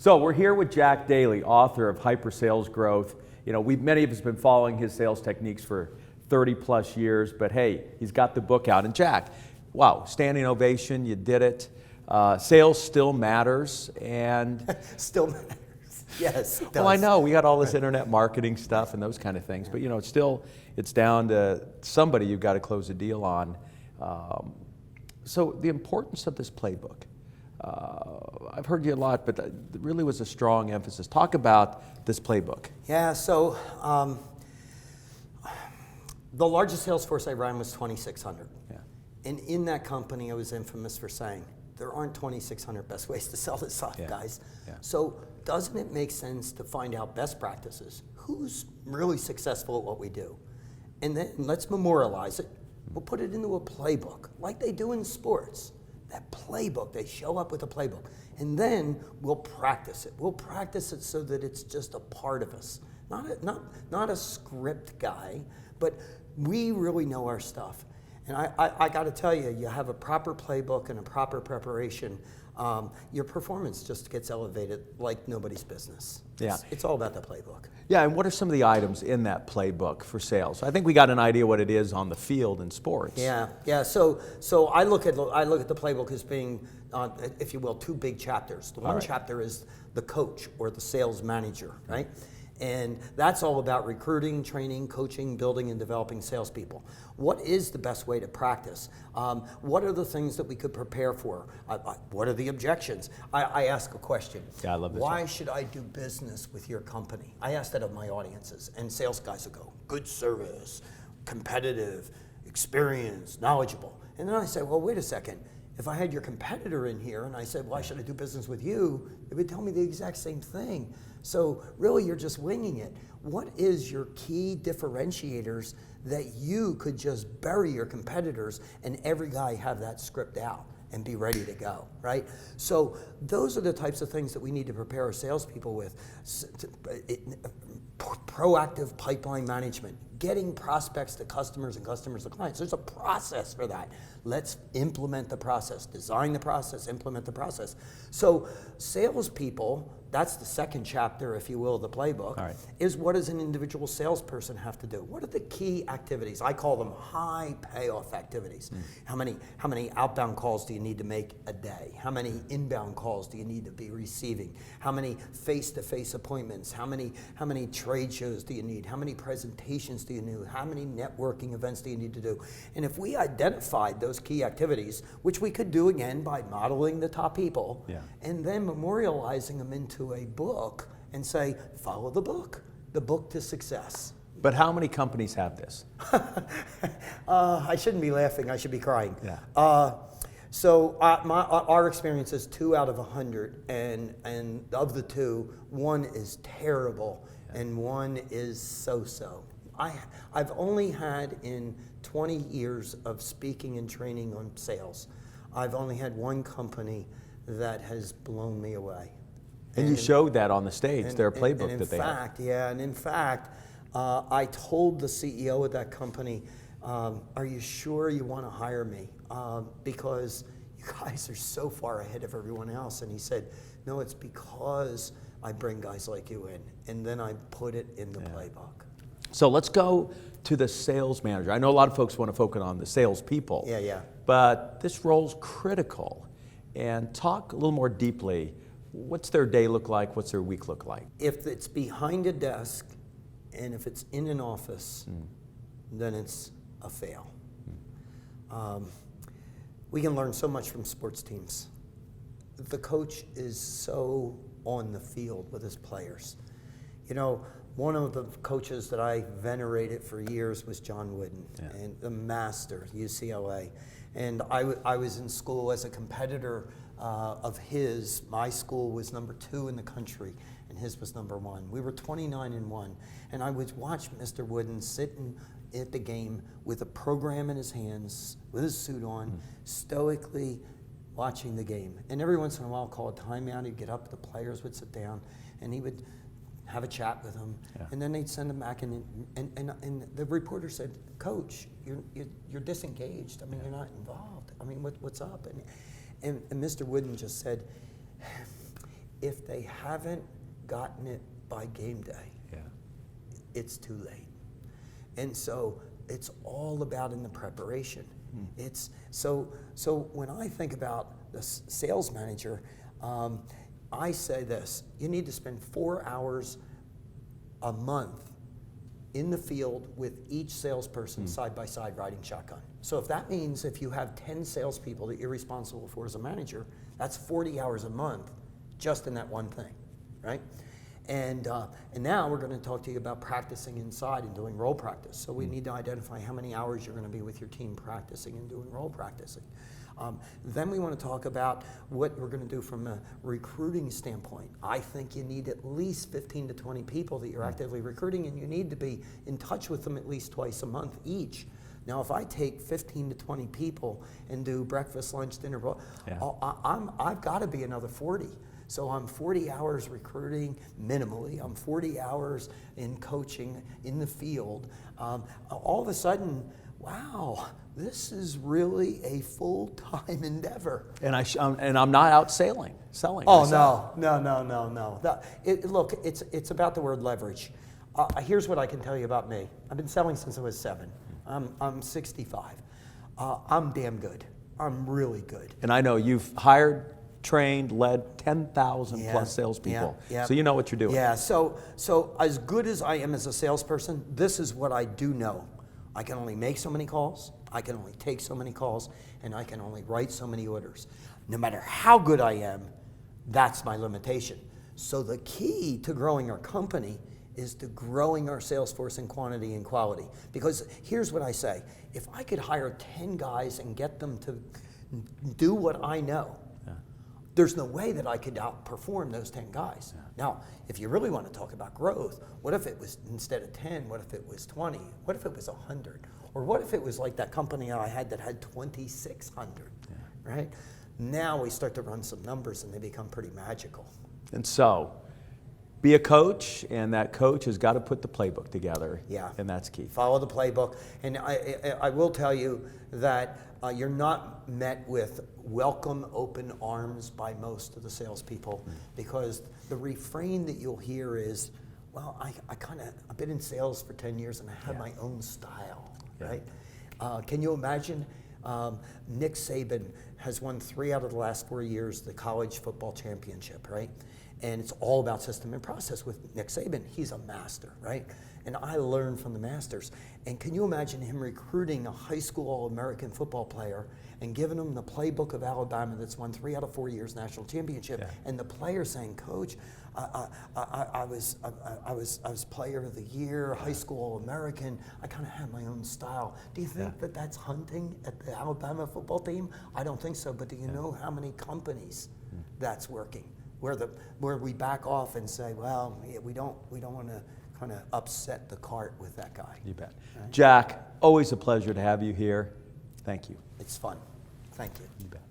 So we're here with Jack Daly, author of Hyper Sales Growth. You know, many of us have been following his sales techniques for 30 plus years, but hey, he's got the book out. And Jack, wow, standing ovation, you did it. Sales still matters, and still matters. Yes, it does. Well, I know we got all this internet marketing stuff and those kind of things, but you know, it's down to somebody you've got to close a deal on. So the importance of this playbook. I've heard you a lot, but there really was a strong emphasis. Talk about this playbook. Yeah, so the largest sales force I ran was 2,600. Yeah. And in that company, I was infamous for saying, there aren't 2,600 best ways to sell this stuff, guys. Yeah. So doesn't it make sense to find out best practices? Who's really successful at what we do? And then let's memorialize it. We'll put it into a playbook, like they do in sports. That playbook, they show up with a playbook. And then we'll practice it. We'll practice it so that it's just a part of us. Not a script guy, but we really know our stuff. And I got to tell you, you have a proper playbook and a proper preparation, your performance just gets elevated like nobody's business. Yeah. It's all about the playbook. Yeah, and what are some of the items in that playbook for sales? I think we got an idea what it is on the field in sports. Yeah. So I look at the playbook as being, if you will, two big chapters. The one chapter is the coach or the sales manager, right? And that's all about recruiting, training, coaching, building, and developing salespeople. What is the best way to practice? What are the things that we could prepare for? What are the objections? I ask a question. Yeah, I love this. Why should I do business with your company? I ask that of my audiences, and sales guys will go, good service, competitive, experienced, knowledgeable. And then I say, well, wait a second. If I had your competitor in here and I said, why should I do business with you? It would tell me the exact same thing. So really, you're just winging it. What is your key differentiators that you could just bury your competitors and every guy have that script out and be ready to go, right? So those are the types of things that we need to prepare our salespeople with. Proactive pipeline management, getting prospects to customers and customers to clients. There's a process for that. Let's implement the process, design the process, implement the process. So salespeople, that's the second chapter, if you will, of the playbook, is what does an individual salesperson have to do? What are the key activities? I call them high payoff activities. How many outbound calls do you need to make a day? How many inbound calls do you need to be receiving? How many face-to-face appointments? How many trade shows do you need? How many presentations do you need? How many networking events do you need to do? And if we identified those key activities, which we could do again by modeling the top people, and then memorializing them into a book and say, follow the book to success. But how many companies have this? I shouldn't be laughing, I should be crying. Yeah. So our experience is 2 out of 100, and of the 2, 1 is terrible and 1 is so-so. I've only had in 20 years of speaking and training on sales, I've only had 1 company that has blown me away. And you showed that on the stage, their playbook that they had. And in fact, I told the CEO of that company, are you sure you want to hire me? Because you guys are so far ahead of everyone else. And he said, no, it's because I bring guys like you in. And then I put it in the playbook. So let's go to the sales manager. I know a lot of folks want to focus on the salespeople. Yeah. But this role's critical. And talk a little more deeply. What's their day look like? What's their week look like? If it's behind a desk and if it's in an office, then it's a fail. We can learn so much from sports teams. The coach is so on the field with his players. You know, one of the coaches that I venerated for years was John Wooden, and the master, UCLA. And I was in school as a competitor of his. My school was number 2 in the country, and his was number 1. We were 29-1, and I would watch Mr. Wooden sitting at the game with a program in his hands, with his suit on, stoically watching the game. And every once in a while, call a timeout. He'd get up, the players would sit down, and he would have a chat with them, and then they'd send him back. And the reporter said, "Coach, you're disengaged. I mean, you're not involved. I mean, what's up?" And Mr. Wooden just said, if they haven't gotten it by game day, it's too late. And so it's all about in the preparation. It's so when I think about the sales manager, I say this: you need to spend 4 hours a month in the field with each salesperson side by side riding shotgun. So if that means if you have 10 salespeople that you're responsible for as a manager, that's 40 hours a month just in that one thing, right? And now we're going to talk to you about practicing inside and doing role practice. So we need to identify how many hours you're going to be with your team practicing and doing role practicing. Then we want to talk about what we're going to do from a recruiting standpoint. I think you need at least 15 to 20 people that you're actively recruiting, and you need to be in touch with them at least twice a month each. Now, if I take 15 to 20 people and do breakfast, lunch, dinner, I've got to be another 40. So I'm 40 hours recruiting minimally. I'm 40 hours in coaching in the field. All of a sudden, wow, this is really a full-time endeavor. And I'm not out selling. Oh, myself. no. Look, it's about the word leverage. Here's what I can tell you about me. I've been selling since I was 7. I'm 65. I'm damn good. I'm really good. And I know you've hired, trained, led 10,000 plus salespeople. So you know what you're doing. Yeah, so as good as I am as a salesperson, this is what I do know. I can only make so many calls, I can only take so many calls, and I can only write so many orders. No matter how good I am, that's my limitation. So the key to growing our company is to growing our sales force in quantity and quality. Because here's what I say: if I could hire 10 guys and get them to do what I know, there's no way that I could outperform those 10 guys. Now, if you really want to talk about growth, what if it was, instead of 10, what if it was 20? What if it was 100? Or what if it was like that company I had that had 2,600, right? Now we start to run some numbers and they become pretty magical. And so, be a coach, and that coach has got to put the playbook together. And that's key. Follow the playbook. And I will tell you that you're not met with welcome open arms by most of the salespeople, because the refrain that you'll hear is, well, I've been in sales for 10 years and I have my own style, right? Can you imagine? Nick Saban has won 3 out of the last 4 years the college football championship, right? And it's all about system and process with Nick Saban. He's a master, right? And I learned from the masters. And can you imagine him recruiting a high school All-American football player and giving him the playbook of Alabama that's won 3 out of 4 years national championship, and the player saying, "Coach, I was player of the year, high school All-American. I kind of have my own style." Do you think that that's hunting at the Alabama football team? I don't think so. But do you know how many companies that's working? Where we back off and say, well, we don't want to kind of upset the cart with that guy. You bet. Right? Jack, always a pleasure to have you here. Thank you. It's fun. Thank you. You bet.